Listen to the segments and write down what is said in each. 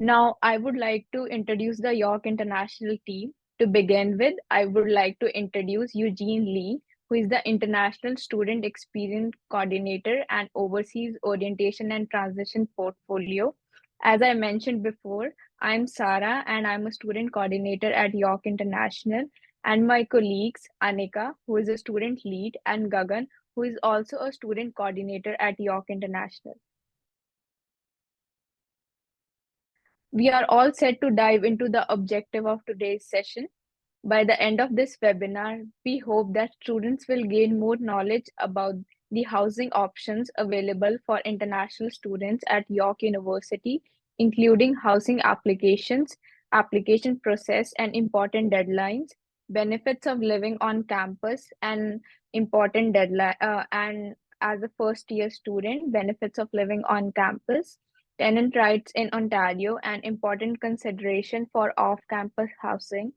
Now, I would like to introduce the York International team. To begin with, I would like to introduce Eugene Lee, who is the International Student Experience Coordinator and oversees orientation and transition portfolio. As I mentioned before, I'm Sarah and I'm a student coordinator at York International, and my colleagues Anika, who is a student lead, and Gagan, who is also a student coordinator at York International. We are all set to dive into the objective of today's session. By the end of this webinar, we hope that students will gain more knowledge about the housing options available for international students at York University, including housing applications, application process, and important deadlines, benefits of living on campus, and important deadline and as a first year student, benefits of living on campus, tenant rights in Ontario, and important consideration for off-campus housing,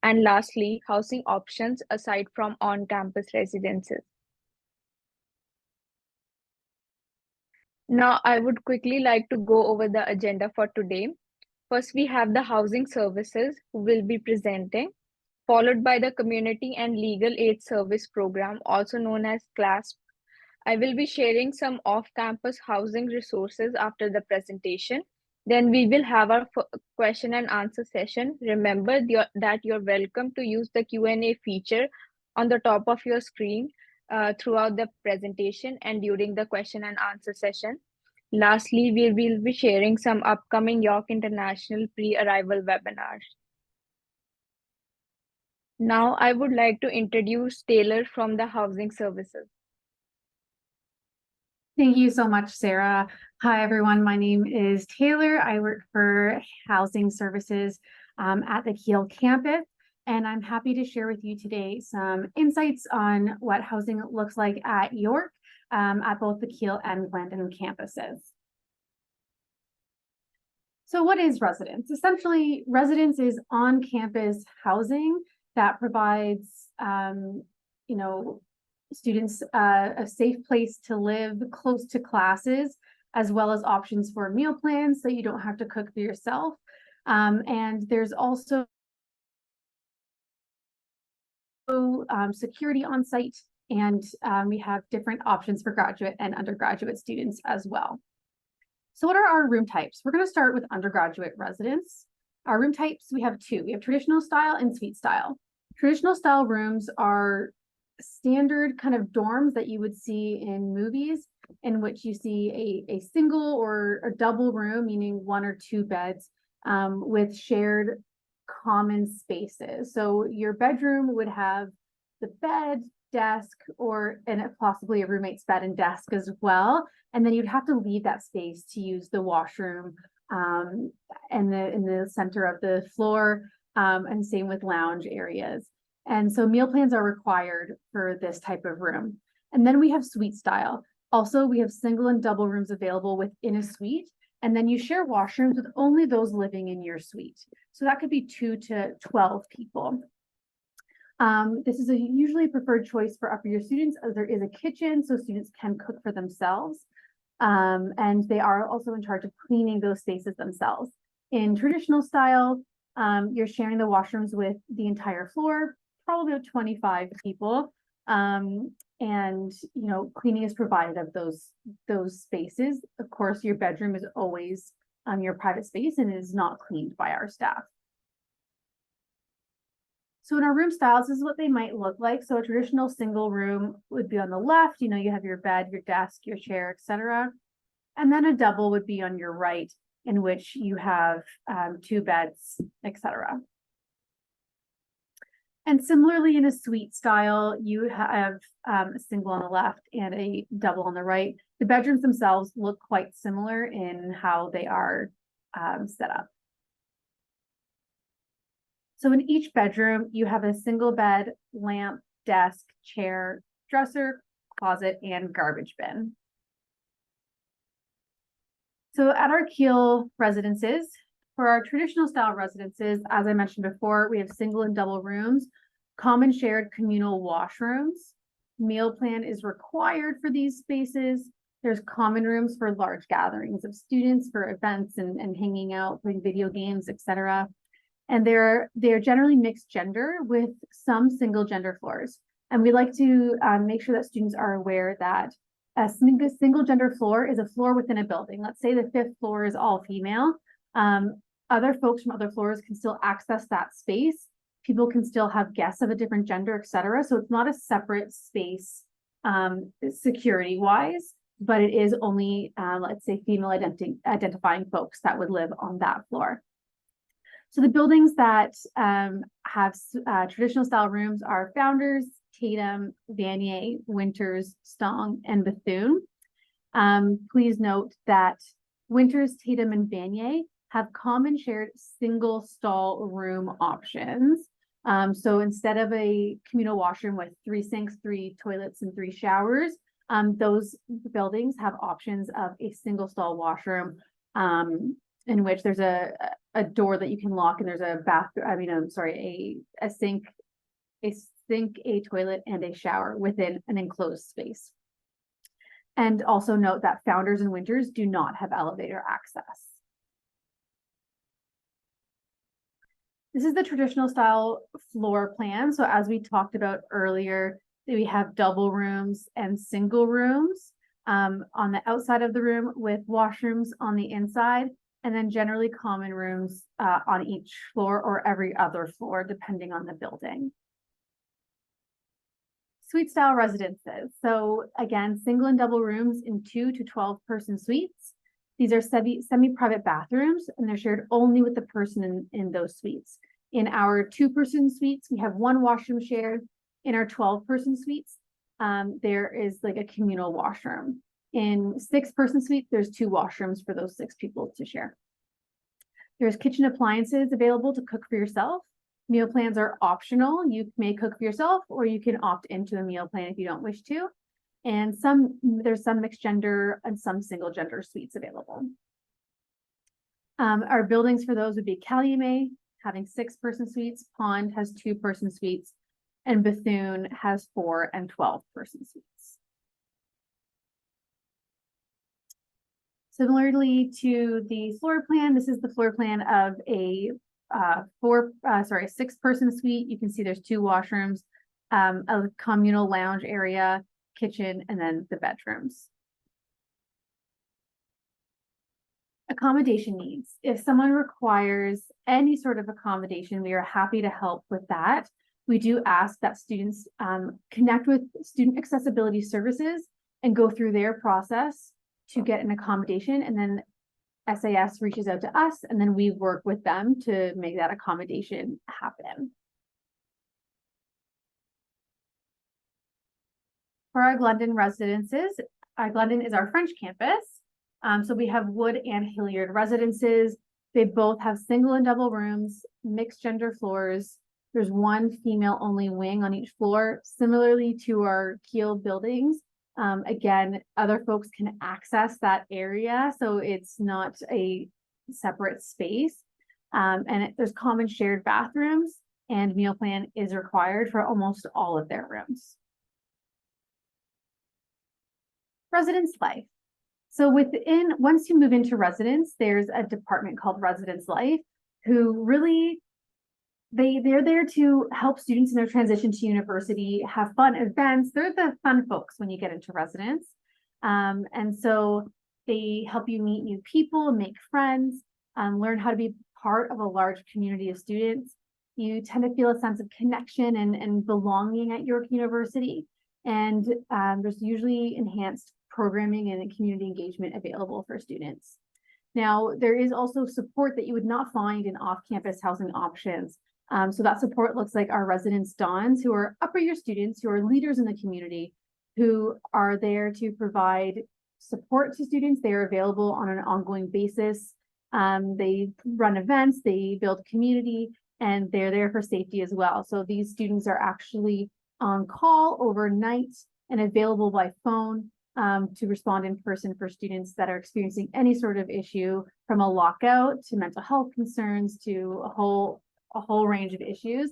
and lastly, housing options aside from on-campus residences. Now, I would quickly like to go over the agenda for today. First, we have the housing services who will be presenting, followed by the Community and Legal Aid Service Program, also known as Clasp. I will be sharing some off-campus housing resources after the presentation. Then we will have our question and answer session. Remember that you're welcome to use the Q&A feature on the top of your screen throughout the presentation and during the question and answer session. Lastly, we will be sharing some upcoming York International pre-arrival webinars. Now, I would like to introduce Taylor from the Housing Services. Thank you so much, Sarah. Hi, everyone. My name is Taylor. I work for Housing Services at the Kiel campus, and I'm happy to share with you today some insights on what housing looks like at York at both the Kiel and Glendon campuses. So what is residence? Essentially, residence is on-campus housing that provides, students a safe place to live close to classes, as well as options for meal plans so you don't have to cook for yourself. And there's also security on site, and we have different options for graduate and undergraduate students as well. So what are our room types? We're going to start with undergraduate residence. Our room types, we have two. We have traditional style and suite style. Traditional style rooms are standard kind of dorms that you would see in movies, in which you see a single or a double room, meaning one or two beds with shared common spaces. So your bedroom would have the bed, desk, and possibly a roommate's bed and desk as well. And then you'd have to leave that space to use the washroom in the center of the floor, and same with lounge areas. And so meal plans are required for this type of room. And then we have suite style. Also, we have single and double rooms available within a suite. And then you share washrooms with only those living in your suite. So that could be 2 to 12 people. This is a usually preferred choice for upper year students, as there is a kitchen, so students can cook for themselves. And they are also in charge of cleaning those spaces themselves. In traditional style, you're sharing the washrooms with the entire floor, probably about 25 people. And cleaning is provided of those spaces. Of course, your bedroom is always your private space and is not cleaned by our staff. So in our room styles, this is what they might look like. So a traditional single room would be on the left. You have your bed, your desk, your chair, etc. And then a double would be on your right, in which you have 2 beds, etc. And similarly, in a suite style, you have a single on the left and a double on the right. The bedrooms themselves look quite similar in how they are set up. So in each bedroom, you have a single bed, lamp, desk, chair, dresser, closet, and garbage bin. So at our Kiel residences, for our traditional style residences, as I mentioned before, we have single and double rooms, common shared communal washrooms. Meal plan is required for these spaces. There's common rooms for large gatherings of students for events and hanging out, playing video games, etc. And they're generally mixed gender with some single gender floors. And we like to make sure that students are aware that a single gender floor is a floor within a building. Let's say the 5th floor is all female. Other folks from other floors can still access that space. People can still have guests of a different gender, etc. So it's not a separate space security wise, but it is only, let's say, female identifying folks that would live on that floor. So the buildings that have traditional style rooms are Founders, Tatum, Vanier, Winters, Stong, and Bethune. Please note that Winters, Tatum, and Vanier have common shared single stall room options. So instead of a communal washroom with 3 sinks, 3 toilets, and 3 showers, those buildings have options of a single stall washroom in which there's a door that you can lock, and there's a a sink, a toilet, and a shower within an enclosed space. And also note that Founders and Winters do not have elevator access. This is the traditional style floor plan. So as we talked about earlier, we have double rooms and single rooms on the outside of the room with washrooms on the inside, and then generally common rooms on each floor or every other floor, depending on the building. Suite style residences. So again, single and double rooms in 2 to 12 person suites. These are semi-private bathrooms, and they're shared only with the person in those suites. In our 2-person suites, we have 1 washroom shared. In our 12-person suites, there is like a communal washroom. In 6-person suites, there's 2 washrooms for those 6 people to share. There's kitchen appliances available to cook for yourself. Meal plans are optional. You may cook for yourself, or you can opt into a meal plan if you don't wish to. And there's some mixed gender and some single gender suites available. Our buildings for those would be Calumet, having 6-person suites. Pond has 2-person suites, and Bethune has 4 and 12-person suites. Similarly to the floor plan, this is the floor plan of a 6-person suite. You can see there's 2 washrooms, a communal lounge area, kitchen, and then the bedrooms. Accommodation needs. If someone requires any sort of accommodation, we are happy to help with that. We do ask that students connect with student accessibility services and go through their process to get an accommodation, and then SAS reaches out to us, and then we work with them to make that accommodation happen. For our Glendon residences, Glendon is our French campus. So we have Wood and Hilliard residences. They both have single and double rooms, mixed gender floors. There's 1 female only wing on each floor, similarly to our Kiel buildings. Again, other folks can access that area, so it's not a separate space. There's common shared bathrooms, and meal plan is required for almost all of their rooms. Residence life. So once you move into residence, there's a department called Residence Life, who really, they're there to help students in their transition to university, have fun events. They're the fun folks when you get into residence. And so they help you meet new people, make friends, learn how to be part of a large community of students. You tend to feel a sense of connection and belonging at York University. And there's usually enhanced programming and community engagement available for students. Now, there is also support that you would not find in off-campus housing options. So that support looks like our residence dons, who are upper year students, who are leaders in the community, who are there to provide support to students. They are available on an ongoing basis. They run events, they build community, and they're there for safety as well. So these students are actually on call overnight and available by phone to respond in person for students that are experiencing any sort of issue, from a lockout to mental health concerns to a whole range of issues.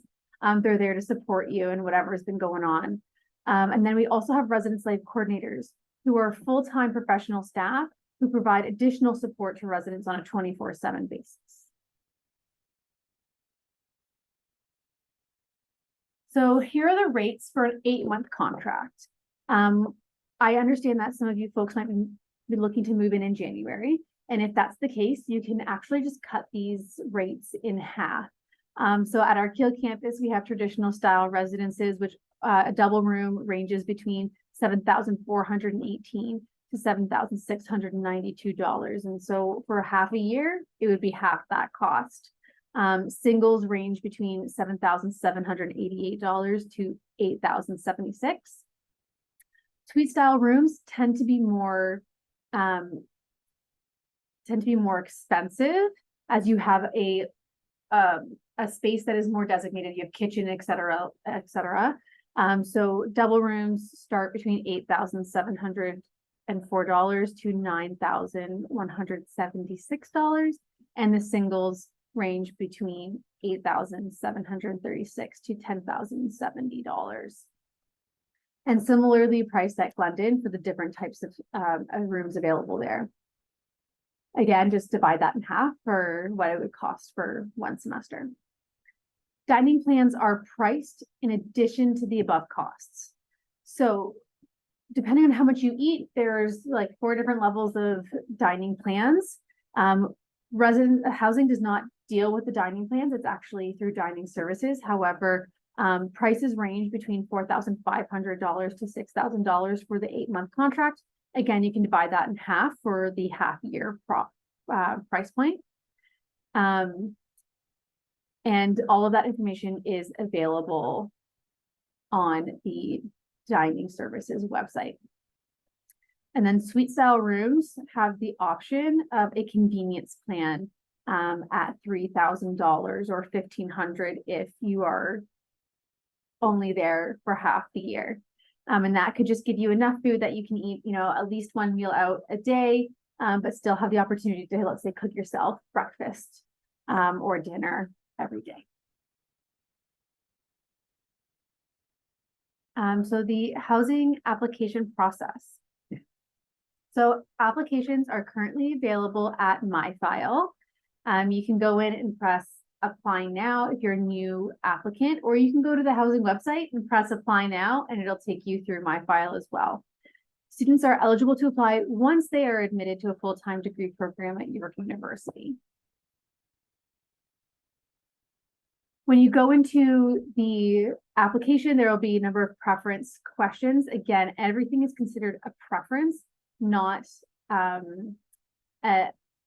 They're there to support you in whatever has been going on. And then we also have residence life coordinators who are full-time professional staff who provide additional support to residents on a 24/7 basis. So here are the rates for an 8-month contract. I understand that some of you folks might be looking to move in January. And if that's the case, you can actually just cut these rates in half. So at our Kiel campus, we have traditional style residences, which a double room ranges between $7,418 to $7,692. And so for half a year, it would be half that cost. Singles range between $7,788 to $8,076. Suite style rooms tend to be more expensive, as you have a space that is more designated. You have kitchen, etc., etc. So double rooms start between $8,704 to $9,176, and the singles range between $8,736 to $10,070. And similarly priced at Glendon for the different types of rooms available there. Again, just divide that in half for what it would cost for one semester. Dining plans are priced in addition to the above costs. So depending on how much you eat, there's like 4 different levels of dining plans. Resident housing does not deal with the dining plans. It's actually through dining services. However, prices range between $4,500 to $6,000 for the 8-month contract. Again, you can divide that in half for the half-year price point. And all of that information is available on the dining services website. And then suite style rooms have the option of a convenience plan at $3,000 or $1,500 if you are only there for half the year. And that could just give you enough food that you can eat, at least one meal out a day, but still have the opportunity to, let's say, cook yourself breakfast or dinner every day. So the housing application process. So applications are currently available at MyFile. You can go in and press apply now if you're a new applicant, or you can go to the housing website and press apply now, and it'll take you through MyFile as well. Students are eligible to apply once they are admitted to a full-time degree program at York University. When you go into the application, there will be a number of preference questions. Again, everything is considered a preference, not a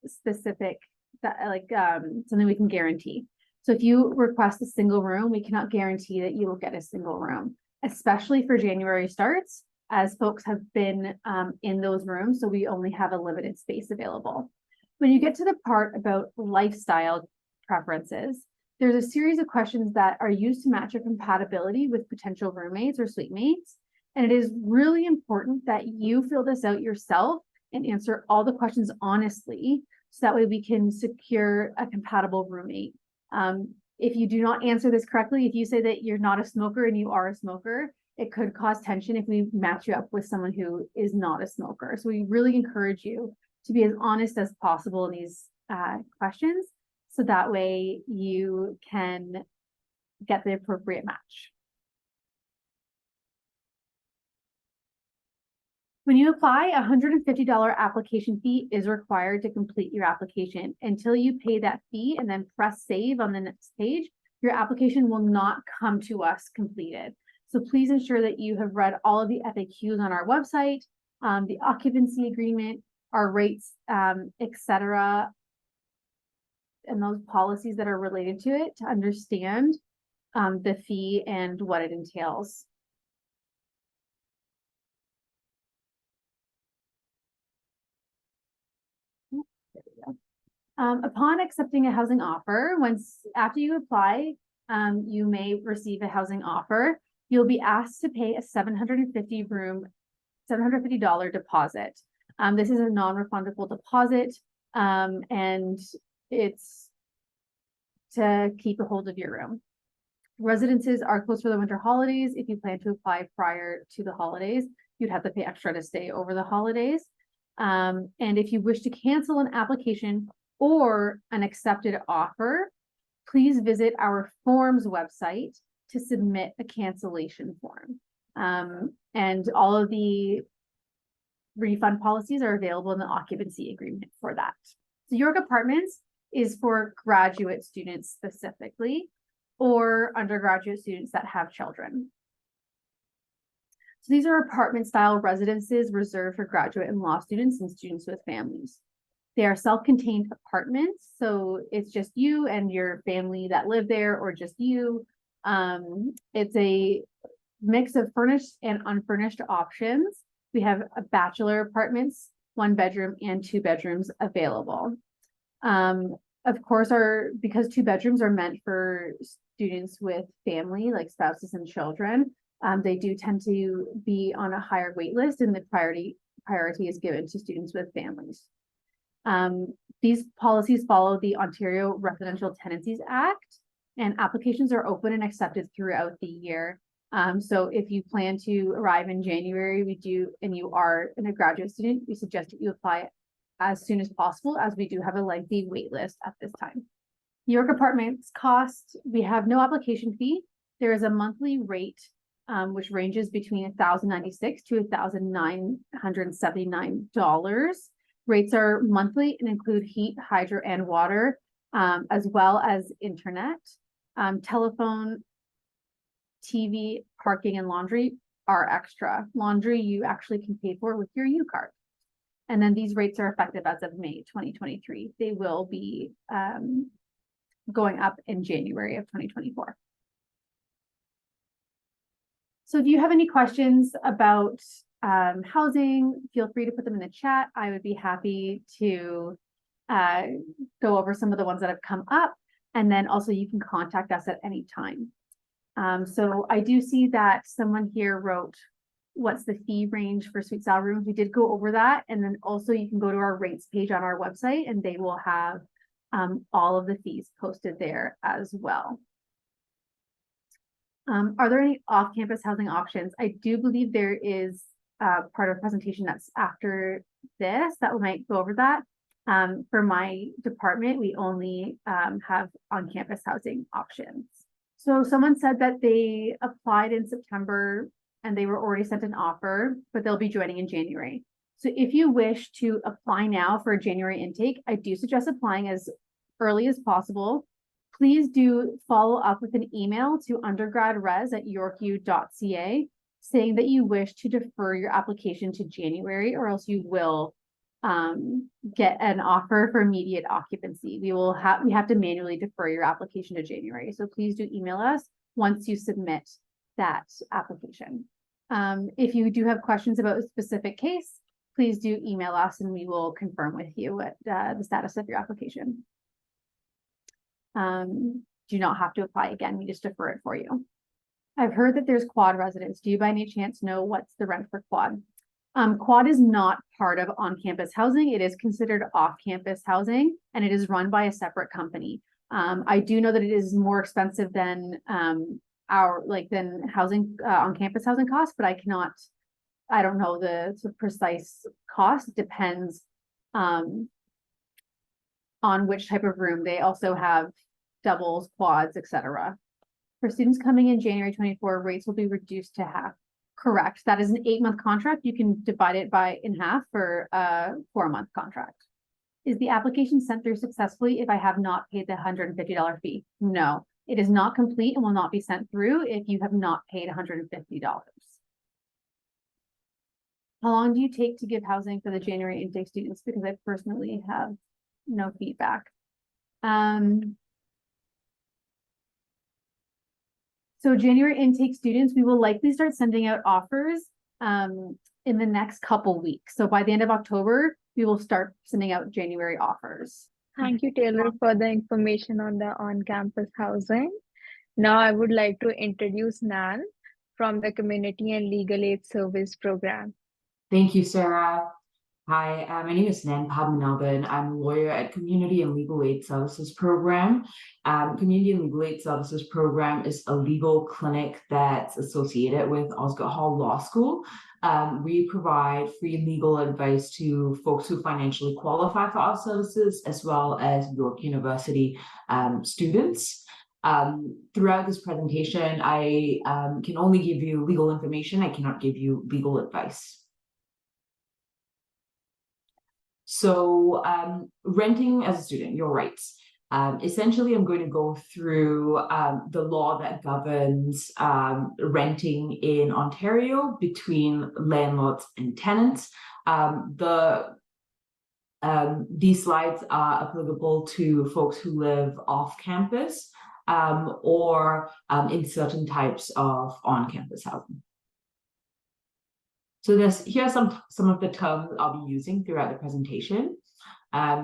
specific, something we can guarantee. So if you request a single room, we cannot guarantee that you will get a single room, especially for January starts, as folks have been in those rooms, so we only have a limited space available. When you get to the part about lifestyle preferences, there's a series of questions that are used to match your compatibility with potential roommates or suite mates. And it is really important that you fill this out yourself and answer all the questions honestly, so that way we can secure a compatible roommate. If you do not answer this correctly, if you say that you're not a smoker and you are a smoker, it could cause tension if we match you up with someone who is not a smoker. So we really encourage you to be as honest as possible in these questions, so that way you can get the appropriate match. When you apply, a $150 application fee is required to complete your application. Until you pay that fee and then press save on the next page, your application will not come to us completed. So please ensure that you have read all of the FAQs on our website, the occupancy agreement, our rates, etc., and those policies that are related to it, to understand the fee and what it entails. Upon accepting a housing offer, after you apply, you may receive a housing offer. You'll be asked to pay a $750 deposit. This is a non-refundable deposit, and it's to keep a hold of your room. Residences are closed for the winter holidays if you plan to apply prior to the holidays. you'd have to pay extra to stay over the holidays. And if you wish to cancel an application or an accepted offer, please visit our forms website to submit a cancellation form. And all of the refund policies are available in the occupancy agreement for that. So York Apartments is for graduate students specifically, or undergraduate students that have children. So these are apartment style residences reserved for graduate and law students and students with families. They are self-contained apartments, so it's just you and your family that live there, or just you. It's a mix of furnished and unfurnished options. We have a bachelor apartments, 1 bedroom and 2 bedrooms available. Of course, because 2 bedrooms are meant for students with family, like spouses and children, they do tend to be on a higher wait list, and the priority is given to students with families. These policies follow the Ontario Residential Tenancies Act, and applications are open and accepted throughout the year. So if you plan to arrive in January, and you are a graduate student, we suggest that you apply as soon as possible, as we do have a lengthy wait list at this time. York Apartments cost, we have no application fee. There is a monthly rate, which ranges between $1,096 to $1,979. Rates are monthly and include heat, hydro, and water, as well as internet. Telephone, TV, parking, and laundry are extra. Laundry you actually can pay for with your U card. And then these rates are effective as of May 2023. They will be going up in January of 2024. So if you have any questions about housing, feel free to put them in the chat. I would be happy to go over some of the ones that have come up. And then also you can contact us at any time. So I do see that someone here wrote, what's the fee range for suite style rooms? We did go over that. And then also you can go to our rates page on our website, and they will have all of the fees posted there as well. Are there any off-campus housing options? I do believe there is part of the presentation that's after this that we might go over that. For my department, we only have on-campus housing options. So someone said that they applied in September and they were already sent an offer, but they'll be joining in January. So if you wish to apply now for a January intake, I do suggest applying as early as possible. Please do follow up with an email to undergradres@yorku.ca saying that you wish to defer your application to January, or else you will get an offer for immediate occupancy. We have to manually defer your application to January. So please do email us once you submit that application. If you do have questions about a specific case, please do email us and we will confirm with you what the status of your application. Do not have to apply again. We just defer it for you. I've heard that there's quad residents. Do you by any chance know what's the rent for quad? Quad is not part of on-campus housing. It is considered off-campus housing, and it is run by a separate company. I do know that it is more expensive than housing on-campus housing costs, but I don't know the precise cost. It depends on which type of room. They also have doubles, quads, etc. For students coming in January 24, rates will be reduced to half. Correct. That is an 8-month contract. You can divide it in half for a 4-month contract. Is the application sent through successfully if I have not paid the $150 fee? No, it is not complete and will not be sent through if you have not paid $150. How long do you take to give housing for the January intake students? Because I personally have no feedback. So January intake students, we will likely start sending out offers in the next couple weeks. So by the end of October, we will start sending out January offers. Thank you, Taylor, for the information on the on-campus housing. Now I would like to introduce Nan from the Community and Legal Aid Service Program. Thank you, Sarah. Hi, my name is Nan Padmanabhan. I'm a lawyer at Community and Legal Aid Services Program. Community and Legal Aid Services Program is a legal clinic that's associated with Osgoode Hall Law School. We provide free legal advice to folks who financially qualify for our services, as well as York University students. Throughout this presentation, I can only give you legal information. I cannot give you legal advice. So renting as a student, your rights. Essentially, I'm going to go through the law that governs renting in Ontario between landlords and tenants. These slides are applicable to folks who live off campus or in certain types of on-campus housing. So here are some of the terms I'll be using throughout the presentation.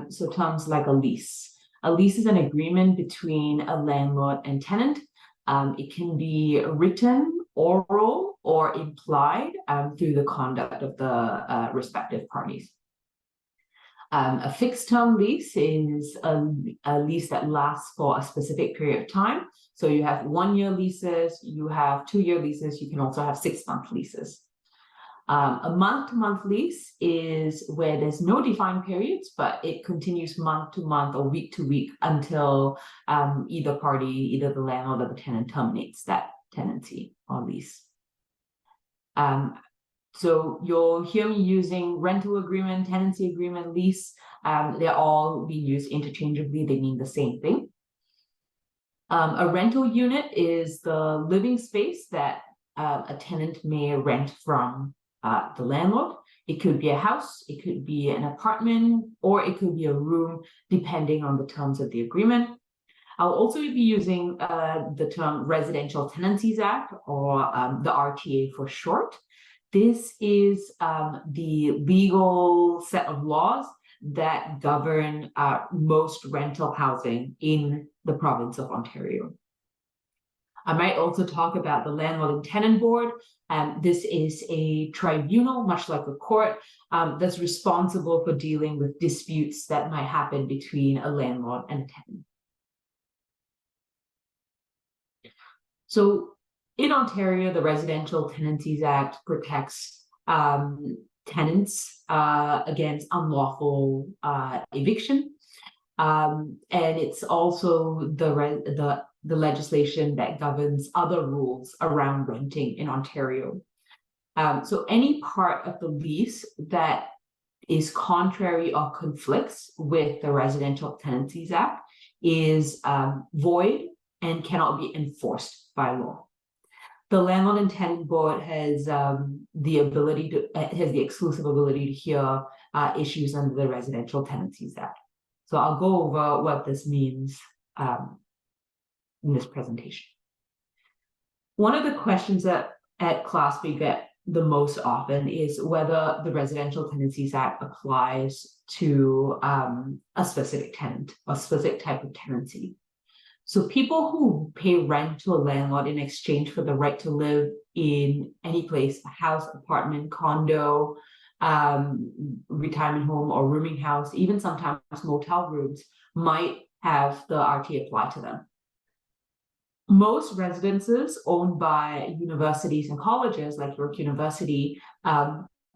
So terms like a lease. A lease is an agreement between a landlord and tenant. It can be written, oral, or implied through the conduct of the respective parties. A fixed term lease is a lease that lasts for a specific period of time. So you have 1-year leases, you have 2-year leases, you can also have 6-month leases. A month-to-month lease is where there's no defined periods, but it continues month to month or week to week until either party, either the landlord or the tenant, terminates that tenancy or lease. So you'll hear me using rental agreement, tenancy agreement, lease. They're all being used interchangeably. They mean the same thing. A rental unit is the living space that a tenant may rent from the landlord. It could be a house, it could be an apartment, or it could be a room, depending on the terms of the agreement. I'll also be using the term Residential Tenancies Act, or the RTA for short. This is the legal set of laws that govern most rental housing in the province of Ontario. I might also talk about the Landlord and Tenant Board. This is a tribunal, much like a court, that's responsible for dealing with disputes that might happen between a landlord and a tenant. So in Ontario, the Residential Tenancies Act protects tenants against unlawful eviction. And it's also the legislation that governs other rules around renting in Ontario. So any part of the lease that is contrary or conflicts with the Residential Tenancies Act is void and cannot be enforced by law. The Landlord and Tenant Board has the exclusive ability to hear issues under the Residential Tenancies Act. So I'll go over what this means in this presentation. One of the questions that at Clasp we get the most often is whether the Residential Tenancies Act applies to a specific tenant, a specific type of tenancy. So people who pay rent to a landlord in exchange for the right to live in any place, a house, apartment, condo, retirement home, or rooming house, even sometimes motel rooms, might have the RTA apply to them. Most residences owned by universities and colleges, like York University,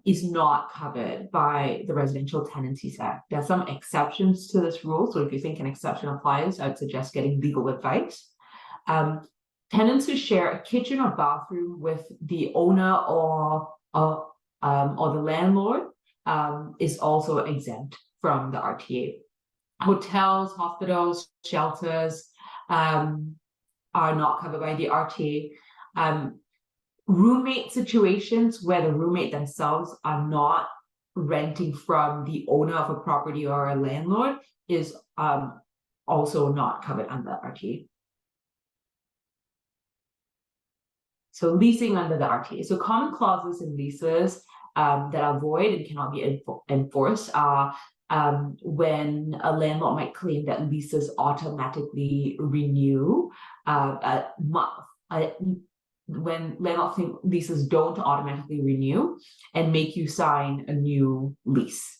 is not covered by the Residential Tenancies Act. There are some exceptions to this rule, so if you think an exception applies, I'd suggest getting legal advice. Tenants who share a kitchen or bathroom with the owner or the landlord is also exempt from the RTA. Hotels, hospitals, shelters are not covered by the RTA. Roommate situations where the roommate themselves are not renting from the owner of a property or a landlord is also not covered under the RTA. So leasing under the RTA. So common clauses in leases that are void and cannot be enforced are when a landlord might claim that leases automatically renew. When landlords think leases don't automatically renew and make you sign a new lease.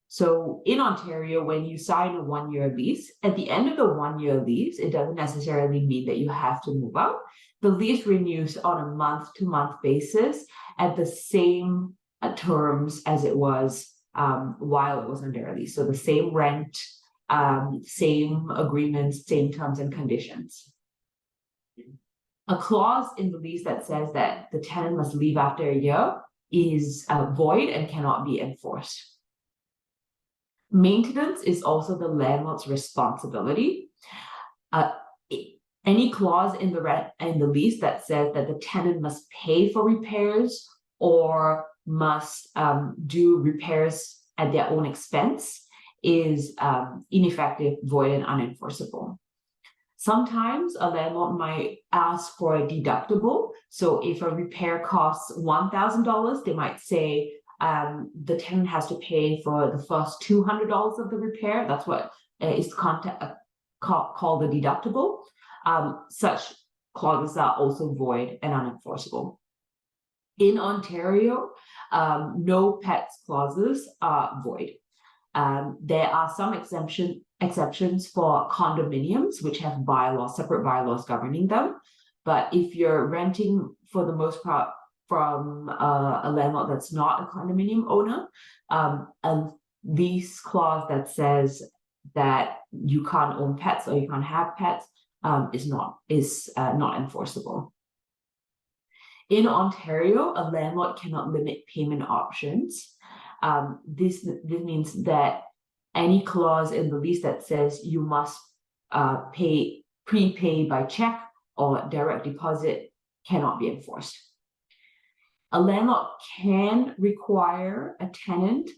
So in Ontario, when you sign a 1-year lease, at the end of the 1-year lease, it doesn't necessarily mean that you have to move out. the lease renews on a month-to-month basis at the same terms as it was while it was under a lease. So the same rent, same agreements, same terms and conditions. A clause in the lease that says that the tenant must leave after a year is void and cannot be enforced. Maintenance is also the landlord's responsibility. Any clause in the lease that says that the tenant must pay for repairs or must do repairs at their own expense is ineffective, void, and unenforceable. Sometimes a landlord might ask for a deductible. So if a repair costs $1,000, they might say the tenant has to pay for the first $200 of the repair. That's what is called the deductible. Such clauses are also void and unenforceable. In Ontario, no pets clauses are void. There are some exceptions for condominiums, which have separate bylaws governing them. But if you're renting for the most part from a landlord that's not a condominium owner, a lease clause that says that you can't own pets or you can't have pets is not enforceable. In Ontario, a landlord cannot limit payment options. This means that any clause in the lease that says you must prepay by check or direct deposit cannot be enforced. A landlord can require a tenant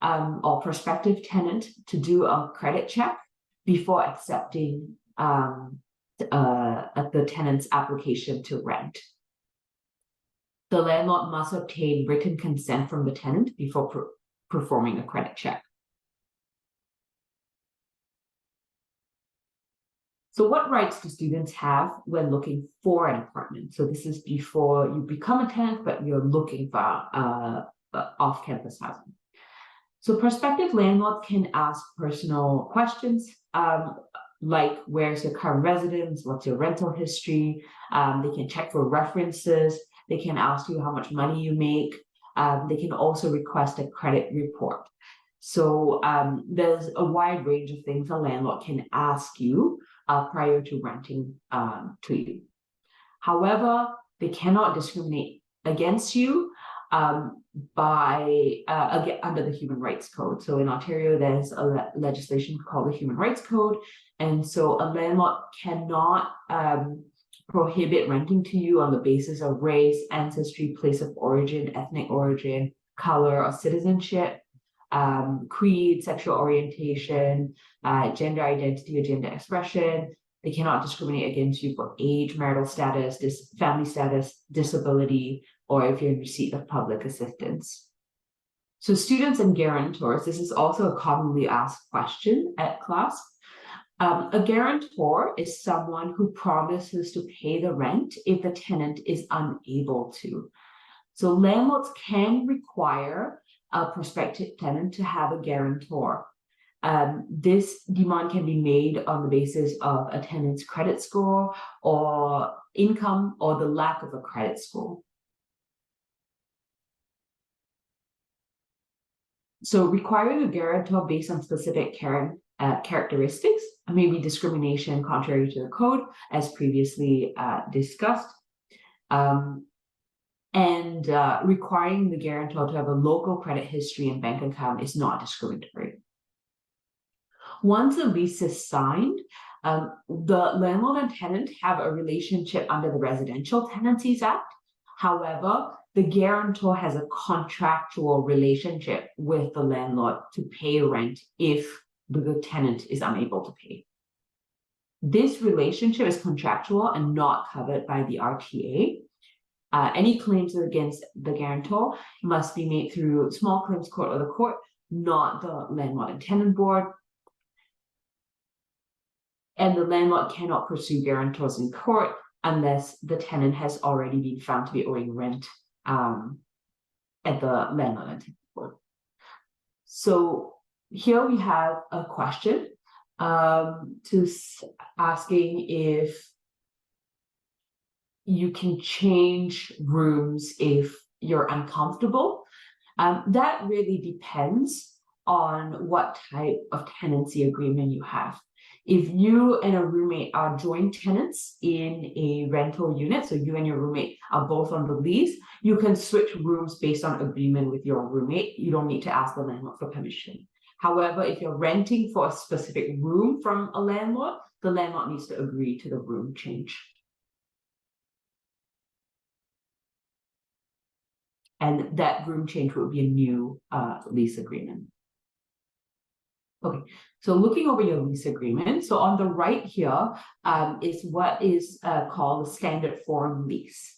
or prospective tenant to do a credit check before accepting the tenant's application to rent. The landlord must obtain written consent from the tenant before performing a credit check. So what rights do students have when looking for an apartment? So this is before you become a tenant, but you're looking for off-campus housing. So prospective landlords can ask personal questions like where's your current residence, what's your rental history. They can check for references. They can ask you how much money you make. They can also request a credit report. So there's a wide range of things a landlord can ask you prior to renting to you. However, they cannot discriminate against you under the Human Rights Code. So in Ontario, there's a legislation called the Human Rights Code. And so a landlord cannot prohibit renting to you on the basis of race, ancestry, place of origin, ethnic origin, color, or citizenship, creed, sexual orientation, gender identity or gender expression. They cannot discriminate against you for age, marital status, family status, disability, or if you're in receipt of public assistance. So students and guarantors, this is also a commonly asked question at Clasp. A guarantor is someone who promises to pay the rent if the tenant is unable to. So landlords can require a prospective tenant to have a guarantor. This demand can be made on the basis of a tenant's credit score or income or the lack of a credit score. So requiring a guarantor based on specific characteristics may be discrimination contrary to the code, as previously discussed. Requiring the guarantor to have a local credit history and bank account is not discriminatory. Once a lease is signed, the landlord and tenant have a relationship under the Residential Tenancies Act. However, the guarantor has a contractual relationship with the landlord to pay rent if the tenant is unable to pay. This relationship is contractual and not covered by the RTA. Any claims against the guarantor must be made through small claims court or the court, not the landlord and tenant board. And the landlord cannot pursue guarantors in court unless the tenant has already been found to be owing rent at the landlord and tenant board. So here we have a question asking if you can change rooms if you're uncomfortable. That really depends on what type of tenancy agreement you have. If you and a roommate are joint tenants in a rental unit, so you and your roommate are both on the lease, you can switch rooms based on agreement with your roommate. You don't need to ask the landlord for permission. However, if you're renting for a specific room from a landlord, the landlord needs to agree to the room change. And that room change would be a new lease agreement. Okay, so looking over your lease agreement, so on the right here is what is called a standard form lease.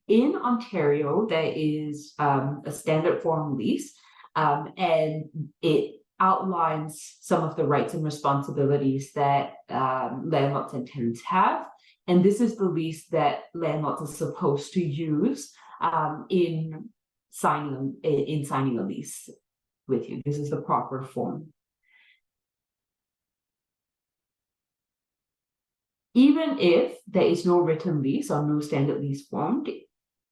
In Ontario, there is a standard form lease, and it outlines some of the rights and responsibilities that landlords and tenants have. And this is the lease that landlords are supposed to use in signing a lease with you. This is the proper form. Even if there is no written lease or no standard lease formed,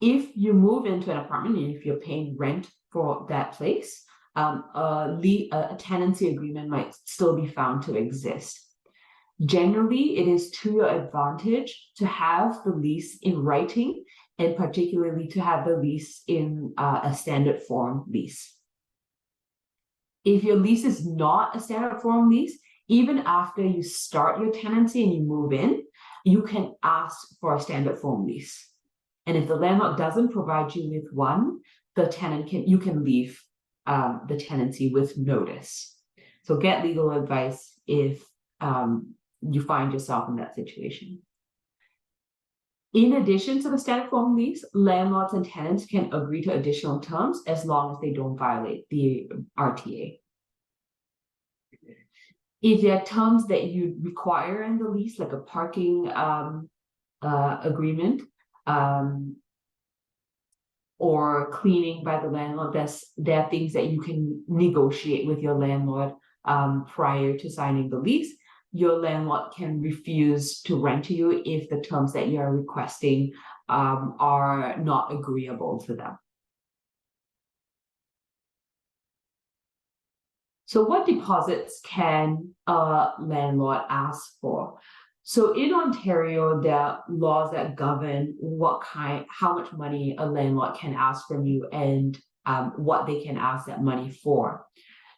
if you move into an apartment and if you're paying rent for that place, a tenancy agreement might still be found to exist. Generally, it is to your advantage to have the lease in writing, and particularly to have the lease in a standard form lease. If your lease is not a standard form lease, even after you start your tenancy and you move in, you can ask for a standard form lease. And if the landlord doesn't provide you with one, you can leave the tenancy with notice. So get legal advice if you find yourself in that situation. In addition to the standard form lease, landlords and tenants can agree to additional terms as long as they don't violate the RTA. If there are terms that you require in the lease, like a parking agreement or cleaning by the landlord, there are things that you can negotiate with your landlord prior to signing the lease. Your landlord can refuse to rent to you if the terms that you are requesting are not agreeable to them. So what deposits can a landlord ask for? So in Ontario, there are laws that govern how much money a landlord can ask from you and what they can ask that money for.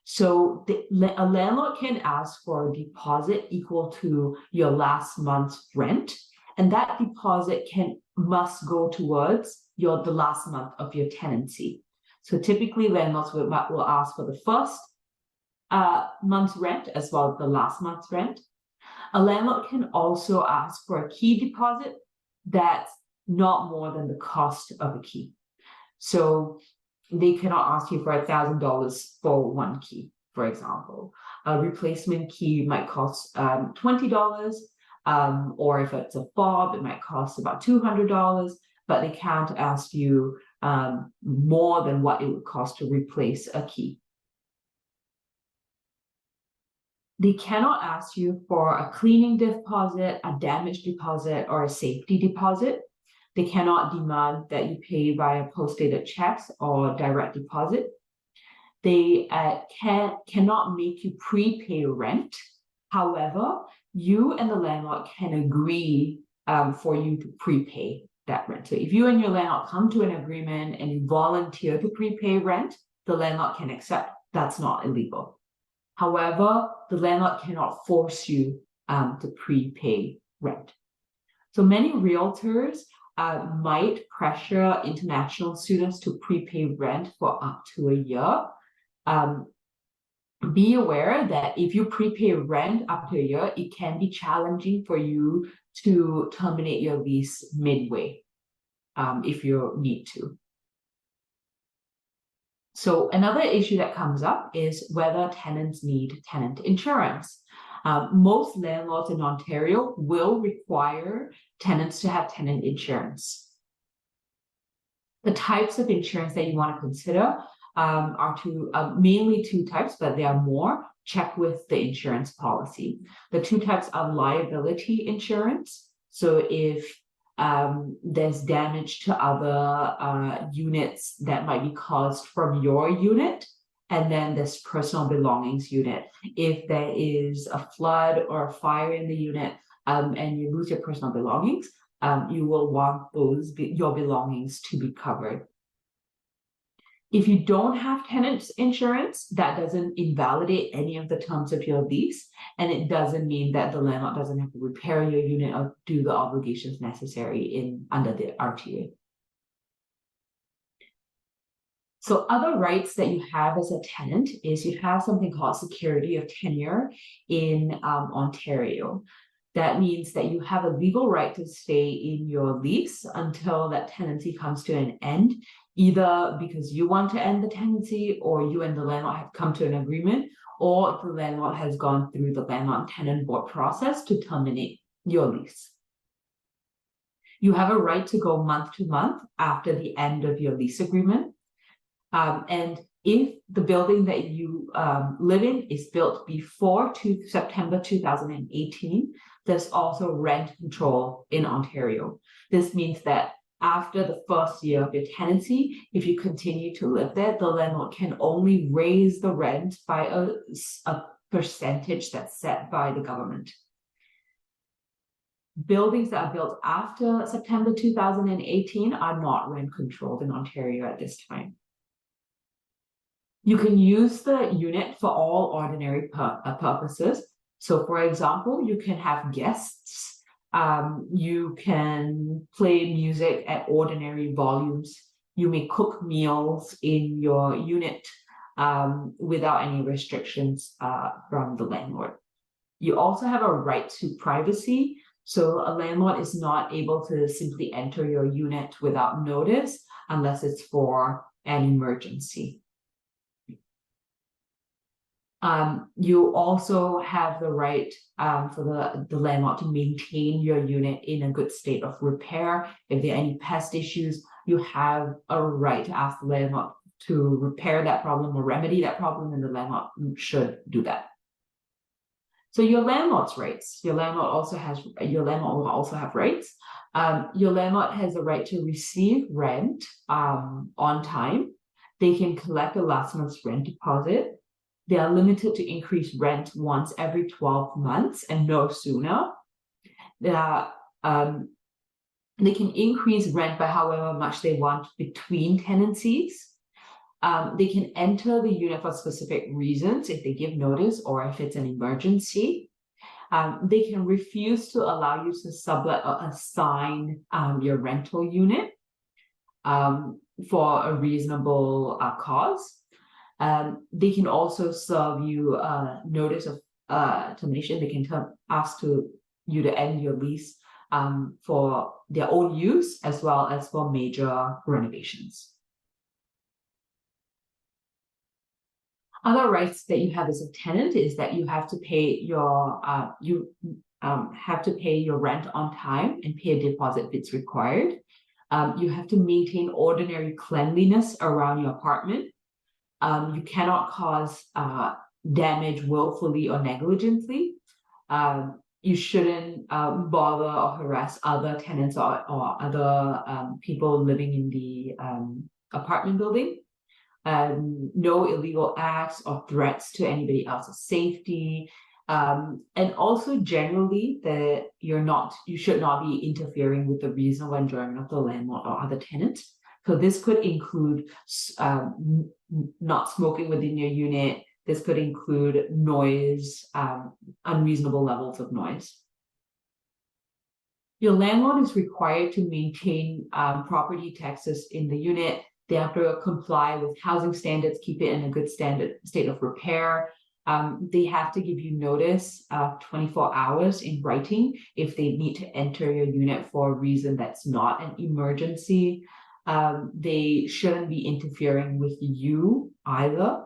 So a landlord can ask for a deposit equal to your last month's rent, and that deposit must go towards the last month of your tenancy. So typically landlords will ask for the first month's rent as well as the last month's rent. A landlord can also ask for a key deposit that's not more than the cost of a key. So they cannot ask you for $1,000 for one key, for example. A replacement key might cost $20, or if it's a fob, it might cost about $200, but they can't ask you more than what it would cost to replace a key. They cannot ask you for a cleaning deposit, a damage deposit, or a safety deposit. They cannot demand that you pay via post-dated checks or direct deposit. They cannot make you prepay rent. However, you and the landlord can agree for you to prepay that rent. So if you and your landlord come to an agreement and you volunteer to prepay rent, the landlord can accept. That's not illegal. However, the landlord cannot force you to prepay rent. So many realtors might pressure international students to prepay rent for up to a year. Be aware that if you prepay rent up to a year, it can be challenging for you to terminate your lease midway if you need to. So another issue that comes up is whether tenants need tenant insurance. Most landlords in Ontario will require tenants to have tenant insurance. The types of insurance that you want to consider are mainly two types, but there are more. Check with the insurance policy. The two types are liability insurance. So if there's damage to other units that might be caused from your unit. And then there's personal belongings unit. If there is a flood or a fire in the unit, and you lose your personal belongings, you will want your belongings to be covered. If you don't have tenant insurance, that doesn't invalidate any of the terms of your lease, and it doesn't mean that the landlord doesn't have to repair your unit or do the obligations necessary under the RTA. So other rights that you have as a tenant is you have something called security of tenure in Ontario. That means that you have a legal right to stay in your lease until that tenancy comes to an end, either because you want to end the tenancy or you and the landlord have come to an agreement, or the landlord has gone through the landlord tenant board process to terminate your lease. You have a right to go month to month after the end of your lease agreement. And if the building that you live in is built before September 2018, there's also rent control in Ontario. This means that after the first year of your tenancy, if you continue to live there, the landlord can only raise the rent by a percentage that's set by the government. Buildings that are built after September 2018 are not rent controlled in Ontario at this time. You can use the unit for all ordinary purposes. So for example, you can have guests, you can play music at ordinary volumes, you may cook meals in your unit without any restrictions from the landlord. You also have a right to privacy. So a landlord is not able to simply enter your unit without notice unless it's for an emergency. You also have the right for the landlord to maintain your unit in a good state of repair. If there are any pest issues, you have a right to ask the landlord to repair that problem or remedy that problem, and the landlord should do that. So your landlord's rights. Your landlord will also have rights. Your landlord has a right to receive rent on time. They can collect a last month's rent deposit. They are limited to increase rent once every 12 months and no sooner. They can increase rent by however much they want between tenancies. They can enter the unit for specific reasons if they give notice or if it's an emergency. They can refuse to allow you to sublet or assign your rental unit for a reasonable cause. They can also serve you a notice of termination. They can ask you to end your lease for their own use as well as for major renovations. Other rights that you have as a tenant is that you have to pay your rent on time and pay a deposit if it's required. You have to maintain ordinary cleanliness around your apartment. You cannot cause damage willfully or negligently. You shouldn't bother or harass other tenants or other people living in the apartment building. No illegal acts or threats to anybody else's safety. And also generally that you should not be interfering with the reasonable enjoyment of the landlord or other tenants. So this could include not smoking within your unit. This could include noise, unreasonable levels of noise. Your landlord is required to maintain property taxes in the unit. They have to comply with housing standards, keep it in a good state of repair. They have to give you notice 24 hours in writing if they need to enter your unit for a reason that's not an emergency. They shouldn't be interfering with you either.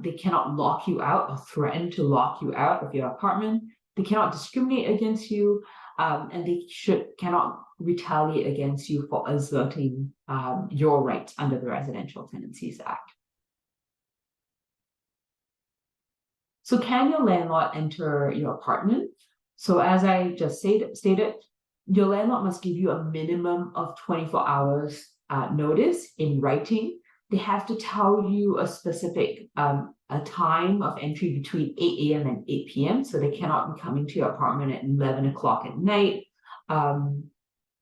They cannot lock you out or threaten to lock you out of your apartment. They cannot discriminate against you, and they cannot retaliate against you for asserting your rights under the Residential Tenancies Act. So can your landlord enter your apartment? So as I just stated, your landlord must give you a minimum of 24 hours notice in writing. They have to tell you a specific a time of entry between 8 a.m. and 8 p.m. So they cannot be coming to your apartment at 11 o'clock at night. And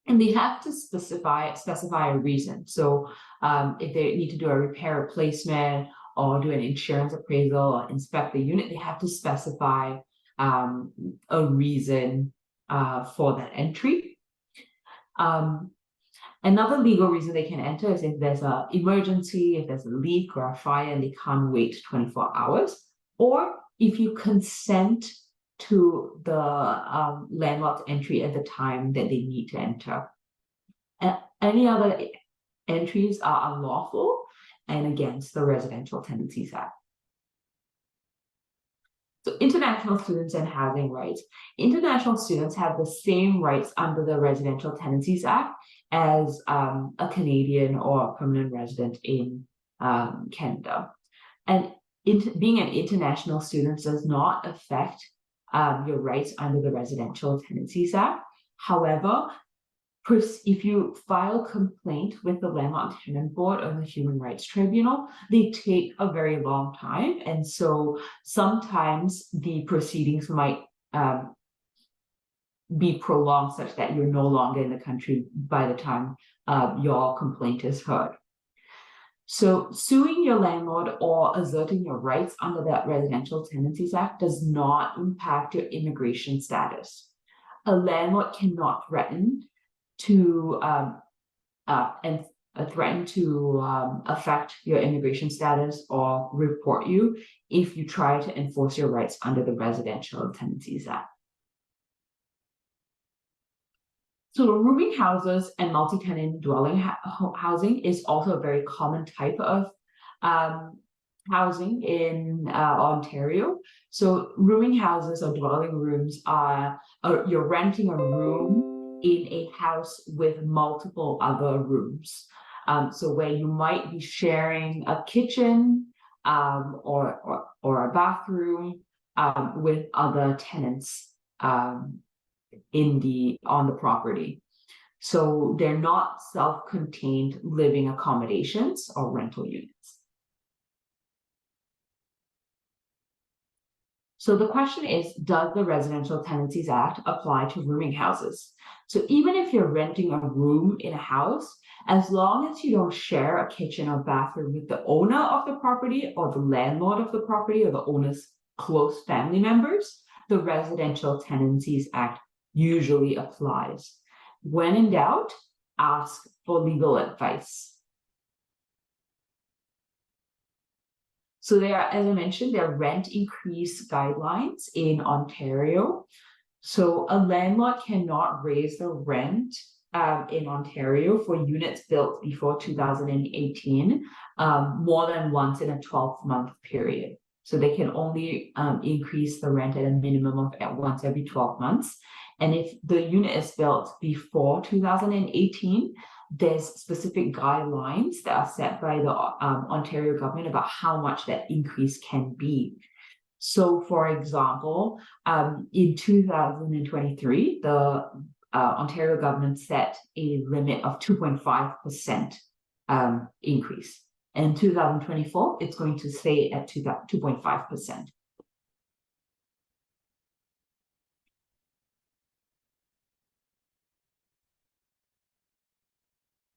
they have to specify a reason. So if they need to do a repair replacement or do an insurance appraisal or inspect the unit, they have to specify a reason for that entry. Another legal reason they can enter is if there's an emergency, if there's a leak or a fire and they can't wait 24 hours, or if you consent to the landlord's entry at the time that they need to enter. Any other entries are unlawful and against the Residential Tenancies Act. So international students and housing rights. International students have the same rights under the Residential Tenancies Act as a Canadian or a permanent resident in Canada. And being an international student does not affect your rights under the Residential Tenancies Act. However, if you file a complaint with the Landlord Tenant Board or the Human Rights Tribunal, they take a very long time. And so sometimes the proceedings might be prolonged such that you're no longer in the country by the time your complaint is heard. So suing your landlord or asserting your rights under that Residential Tenancies Act does not impact your immigration status. A landlord cannot threaten to affect your immigration status or report you if you try to enforce your rights under the Residential Tenancies Act. So rooming houses and multi-tenant dwelling housing is also a very common type of housing in Ontario. So rooming houses or dwelling rooms are you're renting a room in a house with multiple other rooms. So where you might be sharing a kitchen or a bathroom with other tenants on the property. So they're not self-contained living accommodations or rental units. So the question is, does the Residential Tenancies Act apply to rooming houses? So even if you're renting a room in a house, as long as you don't share a kitchen or bathroom with the owner of the property or the landlord of the property or the owner's close family members, the Residential Tenancies Act usually applies. When in doubt, ask for legal advice. So there are, as I mentioned, there are rent increase guidelines in Ontario. So a landlord cannot raise the rent in Ontario for units built before 2018 more than once in a 12-month period. So they can only increase the rent at a minimum of once every 12 months. And if the unit is built before 2018, there's specific guidelines that are set by the Ontario government about how much that increase can be. So, for example, in 2023, the Ontario government set a limit of 2.5% increase. And in 2024, it's going to stay at 2.5%.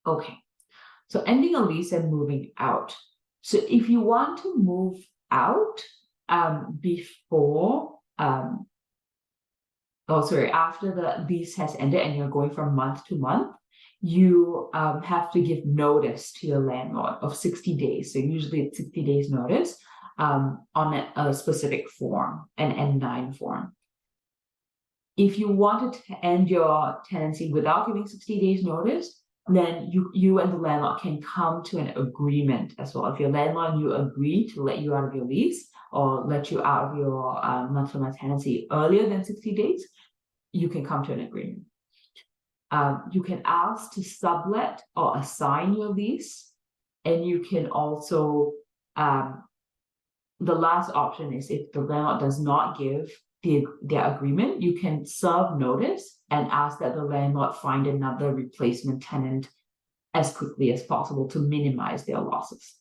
Okay, so ending a lease and moving out. So if you want to move out after the lease has ended and you're going from month to month, you have to give notice to your landlord of 60 days. So usually it's 60 days notice on a specific form, an N9 form. If you wanted to end your tenancy without giving 60 days notice, then you and the landlord can come to an agreement as well. If your landlord and you agree to let you out of your lease or let you out of your month-to-month tenancy earlier than 60 days, you can come to an agreement. You can ask to sublet or assign your lease, and you can also, the last option is if the landlord does not give their agreement, you can serve notice and ask that the landlord find another replacement tenant as quickly as possible to minimize their losses.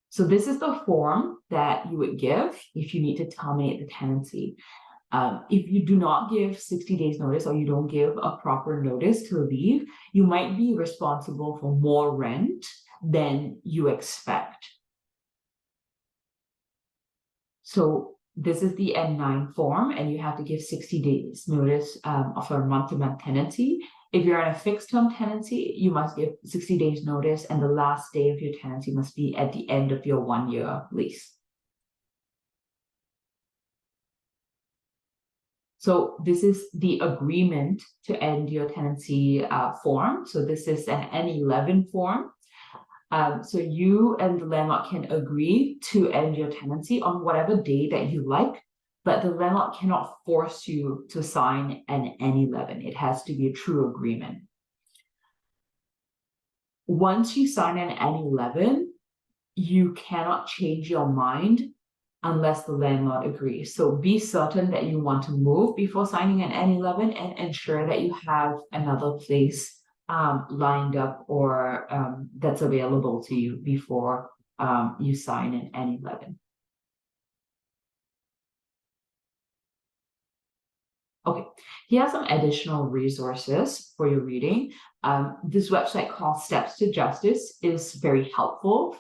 So this is the form that you would give if you need to terminate the tenancy. If you do not give 60 days notice, or you don't give a proper notice to leave, you might be responsible for more rent than you expect. So this is the N9 form, and you have to give 60 days notice of a month-to-month tenancy. If you're in a fixed-term tenancy, you must give 60 days notice, and the last day of your tenancy must be at the end of your 1-year lease. So this is the agreement to end your tenancy form. So this is an N11 form. So you and the landlord can agree to end your tenancy on whatever day that you like, but the landlord cannot force you to sign an N11. It has to be a true agreement. Once you sign an N11, you cannot change your mind unless the landlord agrees. So be certain that you want to move before signing an N11, and ensure that you have another place lined up or that's available to you before you sign an N11. Okay, here are some additional resources for your reading. This website called Steps to Justice is very helpful.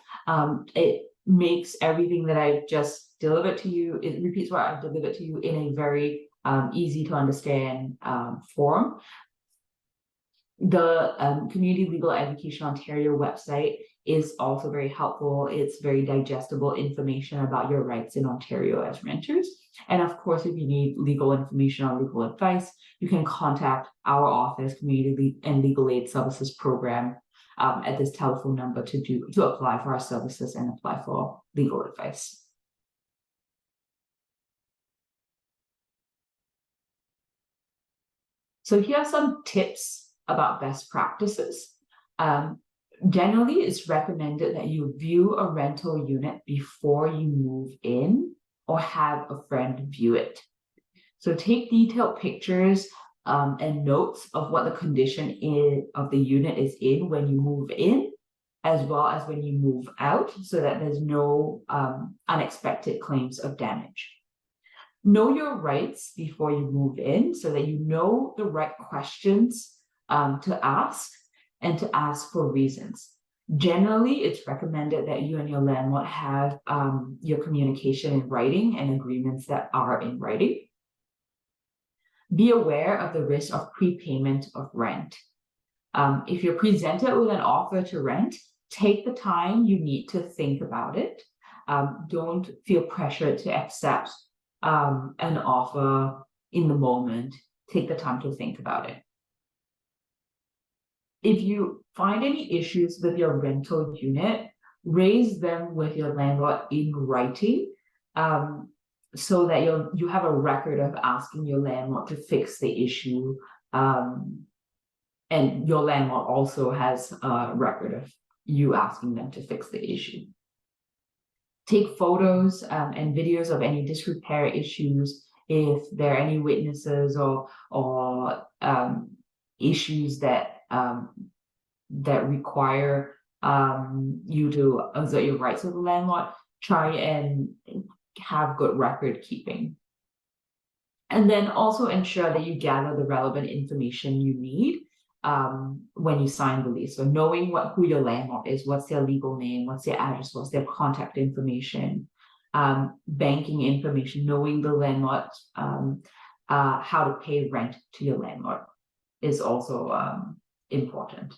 It makes everything that I just delivered to you, it repeats what I've delivered to you in a very easy to understand form. The Community Legal Education Ontario website is also very helpful. It's very digestible information about your rights in Ontario as renters. And of course, if you need legal information or legal advice, you can contact our office, Community and Legal Aid Services Program, at this telephone number to apply for our services and apply for legal advice. So here are some tips about best practices. Generally, it's recommended that you view a rental unit before you move in or have a friend view it. So take detailed pictures and notes of what the condition of the unit is in when you move in, as well as when you move out, so that there's no unexpected claims of damage. Know your rights before you move in, so that you know the right questions to ask, and to ask for reasons. Generally, it's recommended that you and your landlord have your communication in writing and agreements that are in writing. Be aware of the risk of prepayment of rent. If you're presented with an offer to rent, take the time you need to think about it. Don't feel pressured to accept an offer in the moment. Take the time to think about it. If you find any issues with your rental unit, raise them with your landlord in writing, so that you have a record of asking your landlord to fix the issue, and your landlord also has a record of you asking them to fix the issue. Take photos and videos of any disrepair issues. If there are any witnesses or issues that require you to exert your rights as a landlord, try and have good record keeping. And then also ensure that you gather the relevant information you need when you sign the lease. So knowing who your landlord is, what's their legal name, what's their address, what's their contact information, banking information, knowing the landlord, how to pay rent to your landlord is also important.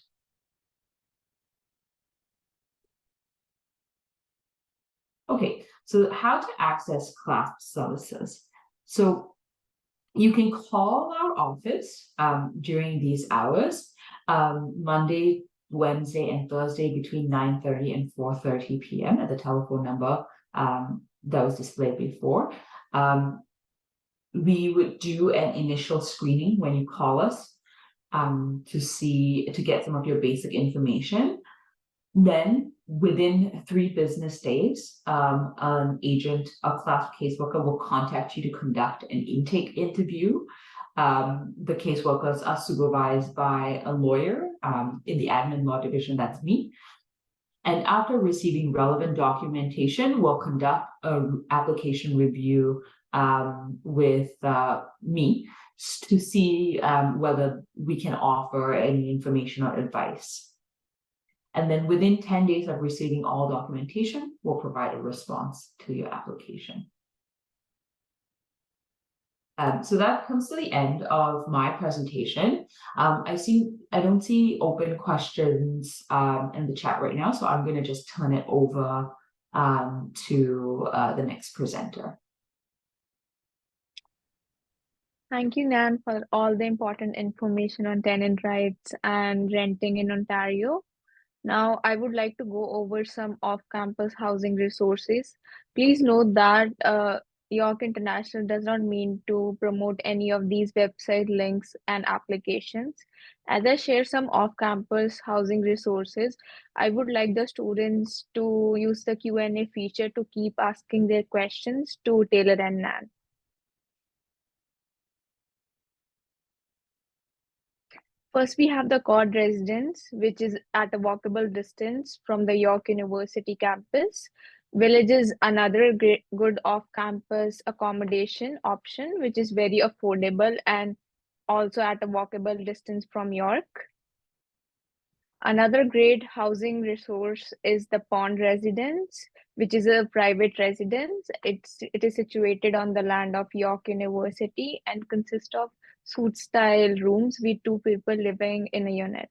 Okay, so how to access Clasp services. So you can call our office during these hours, Monday, Wednesday, and Thursday between 9:30 and 4:30 p.m. at the telephone number that was displayed before. We would do an initial screening when you call us to get some of your basic information. Then within 3 business days, an agent, a Clasp caseworker will contact you to conduct an intake interview. The caseworkers are supervised by a lawyer in the admin law division, that's me. And after receiving relevant documentation, we'll conduct an application review with me to see whether we can offer any information or advice. And then within 10 days of receiving all documentation, we'll provide a response to your application. So that comes to the end of my presentation. I don't see open questions in the chat right now, so I'm going to just turn it over to the next presenter. Thank you, Nan, for all the important information on tenant rights and renting in Ontario. Now, I would like to go over some off-campus housing resources. Please note that York International does not mean to promote any of these website links and applications. As I share some off-campus housing resources, I would like the students to use the Q&A feature to keep asking their questions to Taylor and Nan. First, we have the Cord residence, which is at a walkable distance from the York University campus. Village is another great, good off-campus accommodation option, which is very affordable and also at a walkable distance from York. Another great housing resource is the Pond residence, which is a private residence. It is situated on the land of York University and consists of suite-style rooms with 2 people living in a unit.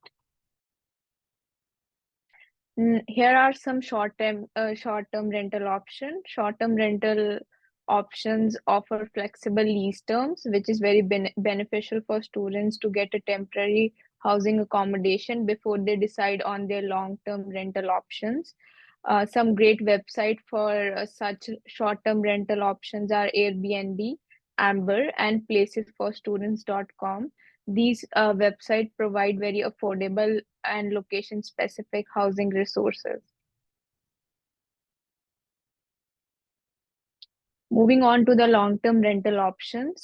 Here are some short-term rental options. Short-term rental options offer flexible lease terms, which is very beneficial for students to get a temporary housing accommodation before they decide on their long-term rental options. Some great websites for such short-term rental options are Airbnb, Amber, and placesforstudents.com. These websites provide very affordable and location-specific housing resources. Moving on to the long-term rental options.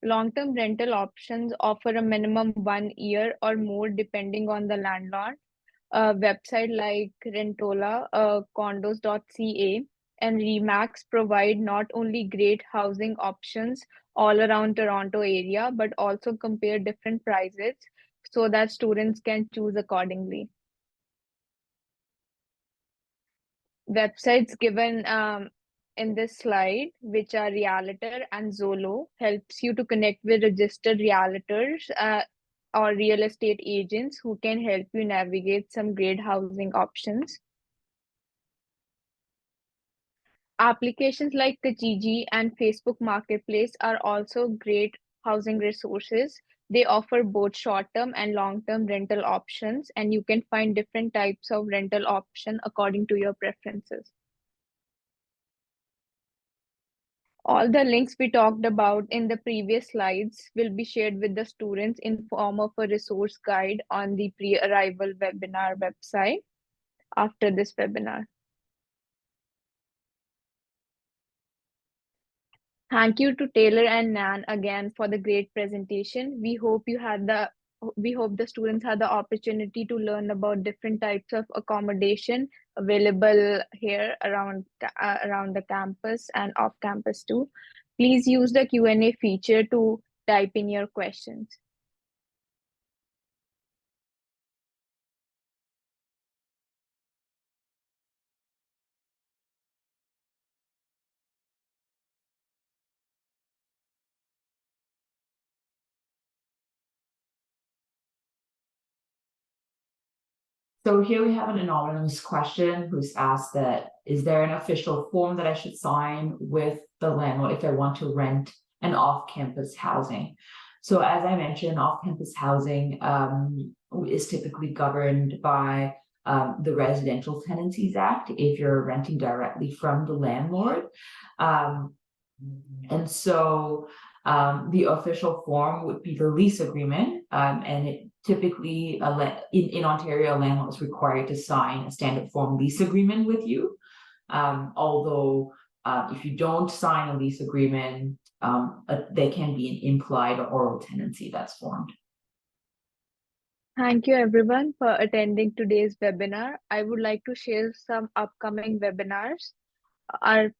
Long-term rental options offer a minimum 1 year or more depending on the landlord. A website like Rentola, condos.ca, and Remax provide not only great housing options all around Toronto area, but also compare different prices so that students can choose accordingly. Websites given in this slide, which are Realtor and Zolo, helps you to connect with registered realtors or real estate agents who can help you navigate some great housing options. Applications like Kijiji and Facebook Marketplace are also great housing resources. They offer both short-term and long-term rental options, and you can find different types of rental option according to your preferences. All the links we talked about in the previous slides will be shared with the students in form of a resource guide on the pre-arrival webinar website after this webinar. Thank you to Taylor and Nan again for the great presentation. We hope the students had the opportunity to learn about different types of accommodation available here around the campus and off campus too. Please use the Q&A feature to type in your questions. So here we have an anonymous question who's asked that, is there an official form that I should sign with the landlord if I want to rent an off-campus housing? So as I mentioned, off-campus housing is typically governed by the Residential Tenancies Act if you're renting directly from the landlord. And so the official form would be the lease agreement, and it typically in Ontario, a landlord is required to sign a standard form lease agreement with you. Although if you don't sign a lease agreement, there can be an implied or oral tenancy that's formed. Thank you everyone for attending today's webinar. I would like to share some upcoming webinars. Our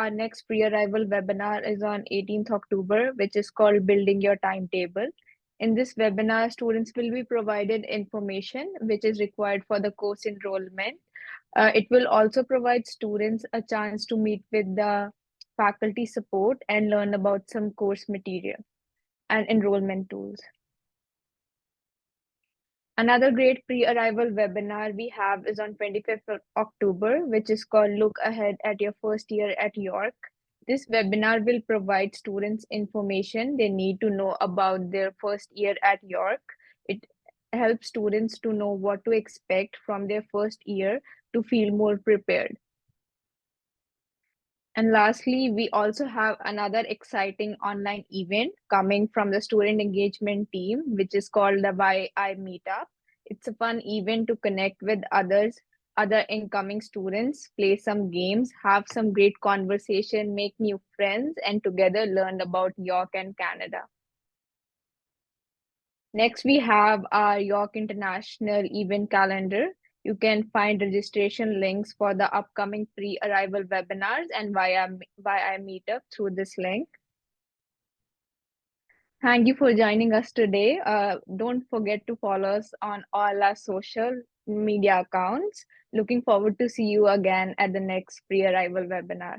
next pre-arrival webinar is on 18th October, which is called Building Your Timetable. In this webinar, students will be provided information which is required for the course enrollment. It will also provide students a chance to meet with the faculty support and learn about some course material and enrollment tools. Another great pre-arrival webinar we have is on 25th of October, which is called Look Ahead at Your First Year at York. This webinar will provide students information they need to know about their first year at York. It helps students to know what to expect from their first year to feel more prepared. And lastly, we also have another exciting online event coming from the student engagement team, which is called the YI Meetup. It's a fun event to connect with other incoming students, play some games, have some great conversation, make new friends, and together learn about York and Canada. Next, we have our York International event calendar. You can find registration links for the upcoming pre-arrival webinars and via Meetup through this link. Thank you for joining us today. Don't forget to follow us on all our social media accounts. Looking forward to see you again at the next pre-arrival webinar.